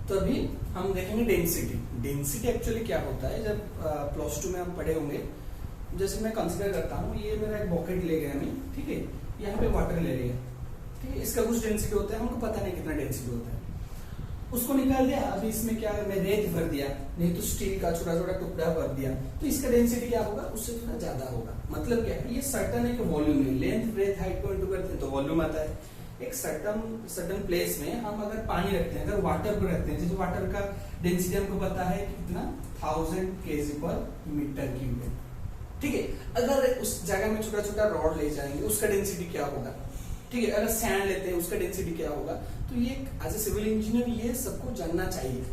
तो अभी हम देखेंगे डेंसिटी। डेंसिटी एक्चुअली क्या होता है, जब प्लस 2 में हम पढ़े होंगे, जैसे मैं कंसीडर करता हूँ ये मेरा एक बकेट ले गया मैं, ठीक है, यहाँ पे वाटर ले लिया, ठीक है, इसका कुछ डेंसिटी होता है, हमको पता नहीं कितना डेंसिटी होता है, उसको निकाल दिया। अभी इसमें क्या मैं रेत भर दिया, नहीं तो स्टील का छोटा छोटा टुकड़ा भर दिया, तो इसका डेंसिटी क्या होगा, उससे थोड़ा ज्यादा होगा। मतलब क्या है, ये सर्टन एक वॉल्यूम है, लेंथ ब्रेथ हाइट को इंटू करते हैं तो वॉल्यूम आता है। एक सर्टन प्लेस में हम अगर पानी रखते हैं, अगर वाटर को रखते हैं, जैसे वाटर का डेंसिटी हमको पता है कि कितना 1000 kg/m³ है, ठीक है। अगर उस जगह में छोटा छोटा रॉड ले जाएंगे, उसका डेंसिटी क्या होगा, ठीक है। अगर सैंड लेते हैं, उसका डेंसिटी क्या होगा। तो ये एज ए सिविल इंजीनियर ये सबको जानना चाहिए।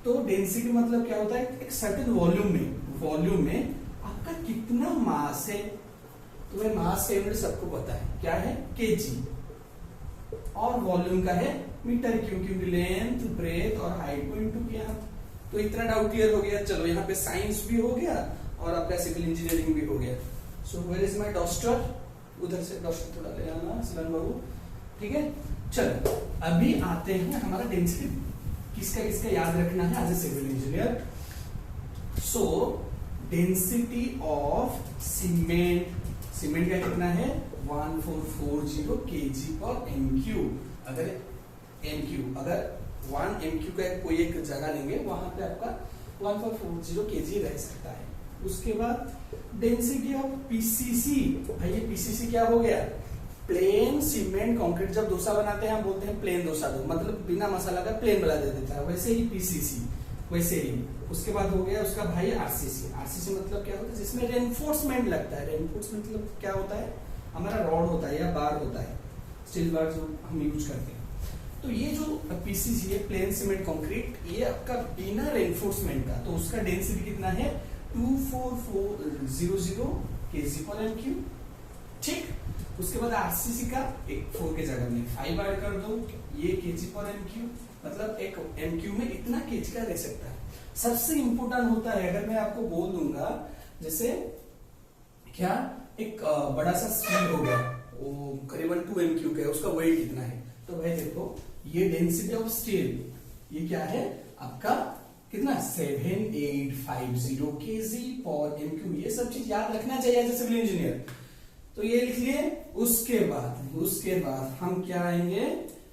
तो डेंसिटी मतलब क्या होता है, एक सर्टेन वॉल्यूम में आपका कितना मास है। तो वह मास का यूनिट सबको पता है, क्या है, केजी, और वॉल्यूम का है मीटर क्यूब, क्योंकि लेंथ ब्रेथ और हाइट को इंटू किया। तो इतना डाउट क्लियर हो गया। चलो यहाँ पे साइंस भी हो गया और आपका सिविल इंजीनियरिंग भी हो गया। So where is my duster, उधर से डस्टर थोड़ा ले आना सिलन बाबू, ठीक है। चलो अभी आते हैं हमारा डेंसिटी किसका किसका याद रखना है as a civil engineer. So density of cement का कितना है, 1440 kg/m³। अगर 1 m³ का कोई एक जगह लेंगे, वहां पे आपका 1440 kg रह सकता है। उसके बाद डेंसिटी ऑफ पीसीसी, भाई ये पीसीसी क्या हो गया, प्लेन सीमेंट कंक्रीट। जब डोसा बनाते हैं हम बोलते हैं प्लेन डोसा दो, मतलब बिना मसाला का प्लेन बना दे देता है, वैसे ही पीसीसी, वैसे ही। उसके बाद हो गया उसका भाई आरसीसी मतलब क्या होता है, जिसमें रेनफोर्समेंट लगता है। रेनफोर्समेंट मतलब क्या होता है, हमारा रॉड होता है या बार होता है, स्टील बार जो हम यूज करते हैं। तो ये जो पीसीसी है, प्लेन सीमेंट कंक्रीट, ये आपका बिना रेनफोर्समेंट का, तो उसका डेंसिटी कितना है, 24400 kg/m³, ठीक। उसके बाद आरसीसी का एक 4 के जगह में 5 ऐड कर दो, ये kg/m³, मतलब एक m³ में इतना kg का रह सकता है। सबसे इंपोर्टेंट होता है, अगर मैं आपको बोल दूंगा जैसे क्या, एक बड़ा सा स्टील हो गया, वो करीबन 2 m³ का है, उसका वेट कितना है, तो भाई देखो ये डेंसिटी ऑफ स्टील, ये क्या है आपका, कितना 7850 kg/m³। ये सब चीज याद रखना चाहिए एज ए सिविल इंजीनियर, तो ये लिख लिए। उसके बाद हम क्या आएंगे,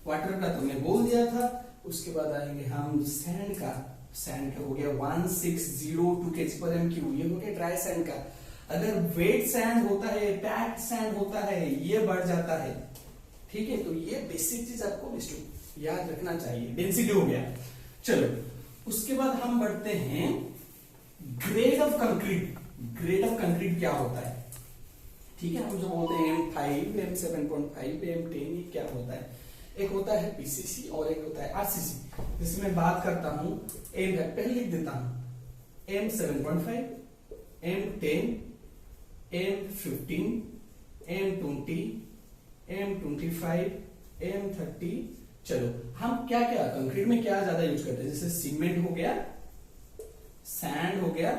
वाटर का तो मैं बोल दिया था। उसके बाद आएंगे हम सैंड का हो गया 1602 kg/m³, ये हो गया ड्राई सैंड का। अगर वेट सैंड होता है, पैक्ड सैंड होता है, ये बढ़ जाता है, ठीक है। तो ये बेसिक चीज आपको याद रखना चाहिए। डेंसिटी हो गया। चलो उसके बाद हम बढ़ते हैं ग्रेड ऑफ कंक्रीट क्या होता है, ठीक है। हम जो बोलते हैं M5, M7.5, M10, ये क्या होता है। एक होता है पीसीसी और एक होता है आरसीसी। जिसमें मैं बात करता हूं, एम है, पहले लिख देता हूं, M7.5, M10, M15, M20, M25, M30। चलो हम क्या क्या कंक्रीट में क्या ज्यादा यूज करते हैं, जैसे सीमेंट हो गया, सैंड हो गया,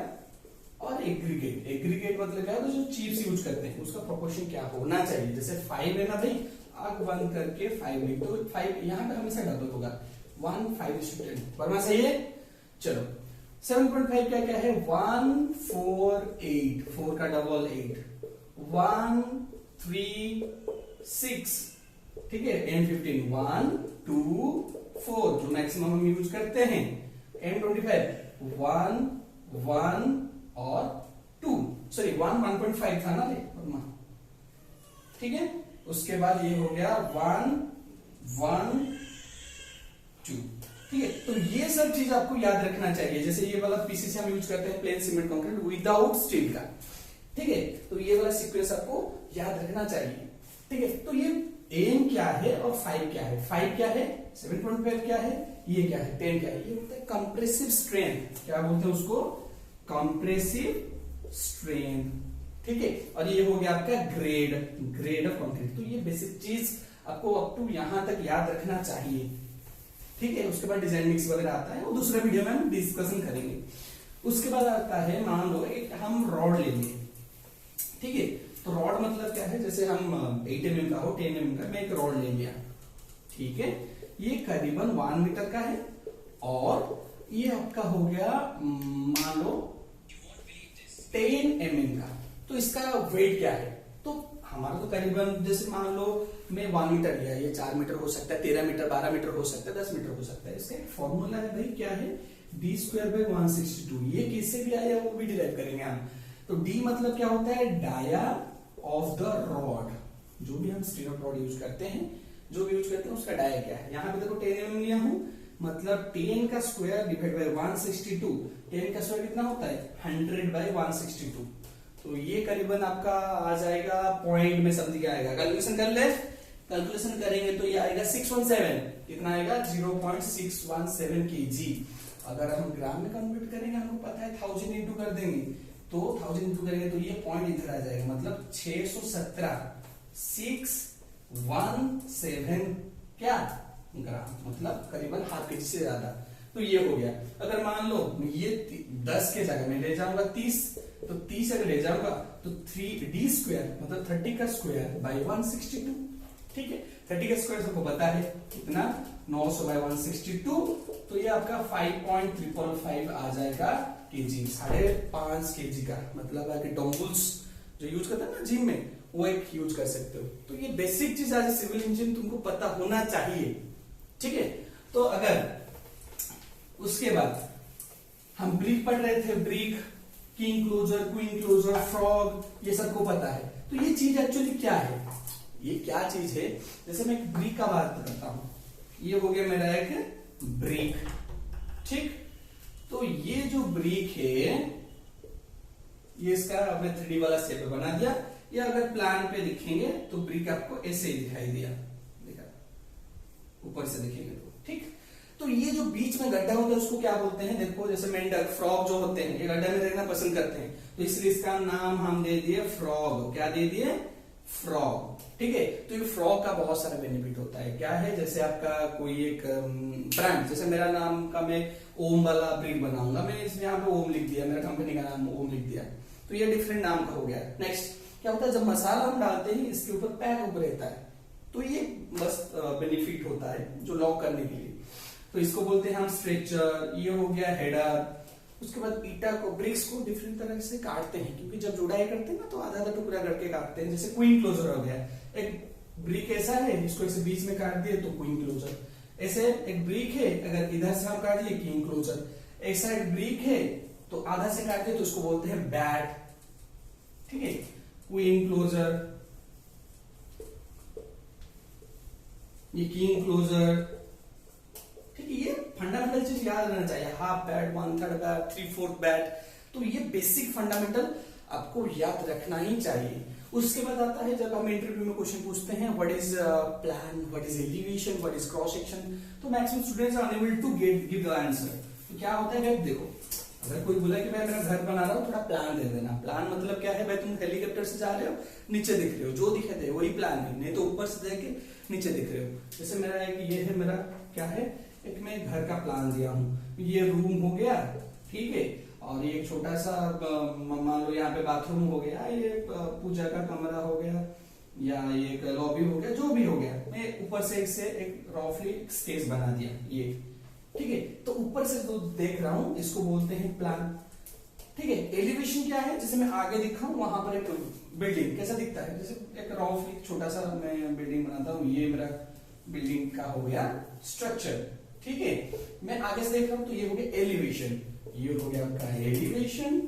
और एग्रीगेट मतलब क्या है, जो चिप्स यूज करते हैं उसका प्रोपोर्शन क्या होना चाहिए। जैसे 5 है ना भाई, आग बंद करके 5 लिख दो, 5 यहाँ पे हमेशा डबल होगा, 1:5:10 वर्मा सही है। चलो 7.5 क्या क्या है, 148, 4 का डबल 8, 136, ठीक है। M15 1 2 4 जो मैक्सिमम हम यूज करते हैं। M25 1 1 और 2, सॉरी 1.5 था ना रे, ठीक है। उसके बाद ये हो गया 1 1 2, ठीक है। तो ये सब चीज आपको याद रखना चाहिए। जैसे ये वाला पीसीसी हम यूज करते हैं, plane cement concrete without steel का, ठीक है। तो ये वाला सीक्वेंस आपको याद रखना चाहिए, ठीक है। तो ये एम क्या है और 5 क्या है, 5 क्या है, 7.5 क्या है, ये क्या है, 10 क्या है। ये होता है कंप्रेसिव स्ट्रेंथ, क्या बोलते हैं उसको, कंप्रेसिव स्ट्रेंथ, ठीक है। और ये हो गया आपका ग्रेड ऑफ कंक्रीट। तो ये बेसिक चीज आपको अप टू यहां तक याद रखना चाहिए, ठीक है। उसके बाद डिजाइन मिक्स वगैरह आता है, वो दूसरे वीडियो में हम डिस्कशन करेंगे। उसके बाद आता है, मान लो एक हम रॉड लेंगे, ठीक है। तो रॉड मतलब क्या है, जैसे हम 8 mm का हो, 10 mm का, मैं एक रॉड ले लिया, ठीक है। ये करीबन 1 मीटर का है और ये आपका हो गया मान लो 10 mm का। तो इसका वेट क्या है, तो हमारा तो करीबन जैसे मान लो मैं 1 मीटर लिया, ये 4 मीटर हो सकता है, 13 मीटर, 12 मीटर हो सकता है, 10 मीटर हो सकता है। इसका एक फॉर्मूला है भाई, क्या है, d²/162। ये किससे भी आया वो भी डिराइव करेंगे हम। तो d मतलब क्या होता है, डाया ऑफ द रॉड। जो भी हम स्टील रॉड यूज करते हैं, जो भी यूज करते हैं उसका डाया क्या है। यहाँ पे देखो 10 mm लिया हूं, मतलब 10 का स्क्वायर डिवाइड बाय 162। 10 का स्क्वायर कितना होता है, 100/162। तो ये करीबन आपका आ जाएगा पॉइंट में समझ के आएगा। कैलकुलेशन कर ले, कैलकुलेशन करेंगे तो ये आएगा 617। कितना आएगा, 0.617 kg। अगर हम ग्राम में कन्वर्ट करेंगे, हमको पता है 1000 इंटू कर देंगे, तो 1000 इंटू करेंगे तो ये पॉइंट इधर आ जाएगा, मतलब 617 617 क्या ग्राम, मतलब करीबन ½ kg से ज्यादा। तो ये हो गया। अगर मान लो ये 10 के जगह में ले जाऊंगा 30, तो 30 अगर ले जाऊंगा तो 3d² मतलब 30 का स्क्वायर बाई 162। ठीक है, 30 का स्क्वायर सबको पता है कितना, 900/162। तो ये आपका 5.555 आ जाएगा kg, 5.5 kg का मतलब है कि डम्बल्स जो यूज करते हैं ना जिम में, वो एक यूज कर सकते हो। तो ये बेसिक चीज आज सिविल इंजीनियर तुमको पता होना चाहिए। ठीक है, तो अगर उसके बाद हम ब्रिक पढ़ रहे थे, brick, king closure, queen closure, frog, ये सबको पता है। तो ये चीज एक्चुअली क्या है, ये क्या चीज है। जैसे मैं एक ब्रिक का बात करता हूं, ये हो गया मेरा एक ब्रिक। ठीक, तो ये जो ब्रिक है, ये इसका हमने 3D वाला शेप बना दिया। या अगर प्लान पे दिखेंगे तो ब्रिक आपको ऐसे ही दिखाई दिया, देखा ऊपर से देखेंगे तो। ठीक, तो ये जो बीच में गड्ढा होता है उसको क्या बोलते हैं, देखो जैसे मेंढक, फ्रॉग जो होते हैं ये गड्ढे में रहना पसंद करते हैं, तो इसलिए इसका नाम हम दे दिए फ्रॉग। क्या दे दिए, फ्रॉग। ठीक है, तो ये फ्रॉग का बहुत सारा बेनिफिट होता है। क्या है, जैसे आपका कोई एक ब्रांड, जैसे मेरा नाम का मैं ओम वाला ब्रिक बनाऊंगा, मैंने इसमें यहाँ पे ओम लिख दिया, मेरा कंपनी का नाम ओम लिख दिया, तो ये डिफरेंट नाम का हो गया। नेक्स्ट क्या होता है, जब मसाला हम डालते हैं इसके ऊपर पैक ऊपर रहता है, तो ये बस बेनिफिट होता है जो लॉक करने के लिए। तो इसको बोलते हैं हम स्ट्रेचर। ये हो गया हेडर। उसके बाद ईटा को, ब्रिक्स को डिफरेंट तरह से काटते हैं, क्योंकि जब जुड़ाई करते हैं ना तो आधा आधा टुकड़ा करके काटते हैं। जैसे क्वीन क्लोजर हो गया, एक ब्रिक ऐसा है, इसको ऐसे बीच में काट दिए तो क्वीन क्लोजर। ऐसे एक ब्रिक है, अगर इधर से हम काट दिए किंग क्लोजर। ऐसा एक ब्रिक है तो आधा से काट दिए तो उसको बोलते हैं बैट। ठीक है, क्वीन क्लोजर, ये किंग क्लोजर। ठीक है, ये फंडामेंटल चीज याद रहना चाहिए, हाफ बैट, 1/3 बैट, 3/4 बैट। तो ये बेसिक फंडामेंटल आपको याद रखना ही चाहिए। उसके बाद आता है, जब हम इंटरव्यू में क्वेश्चन पूछते हैं what is plan, what is elevation, what is cross section, तो maximum students are unable to give the answer. तो क्या होता है, देखो अगर कोई बोला कि भाई मेरा घर बना रहा हूँ, थोड़ा प्लान दे देना। प्लान मतलब क्या है भाई, तुम हेलीकॉप्टर से जा रहे हो, नीचे दिख रहे हो, जो दिखे दे वही प्लान है, नहीं तो ऊपर से देख के नीचे दिख रहे हो। जैसे मेरा एक ये है, मेरा क्या है, एक मैं घर का प्लान दिया हूँ, ये रूम हो गया, ठीक है, और ये एक छोटा सा मान लो यहाँ पे बाथरूम हो गया, ये पूजा का कमरा हो गया, या ये एक लॉबी हो गया, जो भी हो गया, मैं ऊपर से एक रफली स्पेस बना दिया ये। ठीक है, तो ऊपर से जो देख रहा हूं इसको बोलते हैं प्लान। ठीक है, एलिवेशन क्या है, जैसे मैं आगे दिखा हूं वहां पर एक बिल्डिंग कैसा दिखता है, जैसे एक रफली छोटा सा मैं बिल्डिंग बनाता हूं, ये मेरा बिल्डिंग का हो गया स्ट्रक्चर। ठीक है, मैं आगे से देख रहा हूं तो ये हो गया एलिवेशन, ये हो गया आपका एलिवेशन,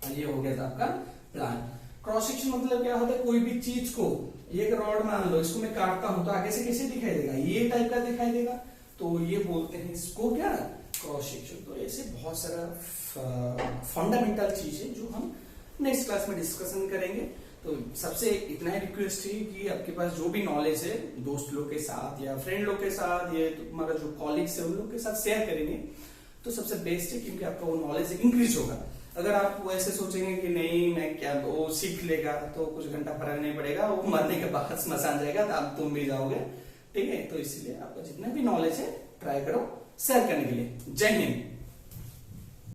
और ये हो गया था आपका प्लान। क्रॉस सेक्शन मतलब क्या होता है, कोई भी चीज को, एक रॉड मान लो, इसको मैं काटता हूं तो आगे से कैसे दिखाई देगा, ये टाइप का दिखाई देगा, तो ये बोलते हैं इसको क्या, क्रॉस सेक्शन। तो ऐसे बहुत सारा फंडामेंटल चीज है जो हम नेक्स्ट क्लास में डिस्कशन करेंगे। तो सबसे इतना ही रिक्वेस्ट है कि आपके पास जो भी नॉलेज है दोस्त लोग के साथ या फ्रेंड लोग के साथ, ये तुम्हारा जो कॉलीग्स है उन लोग के साथ शेयर करेंगे तो सबसे बेस्ट है, क्योंकि आपका वो नॉलेज इंक्रीज होगा। अगर आप वो ऐसे सोचेंगे कि नहीं मैं क्या, वो सीख लेगा तो कुछ घंटा फर्क नहीं पड़ेगा, वो मरने के बाद स्मशान जाएगा तो आप तुम भी जाओगे। ठीक है, तो इसलिए आपका जितना भी नॉलेज है ट्राई करो शेयर करने के लिए। जय हिंद।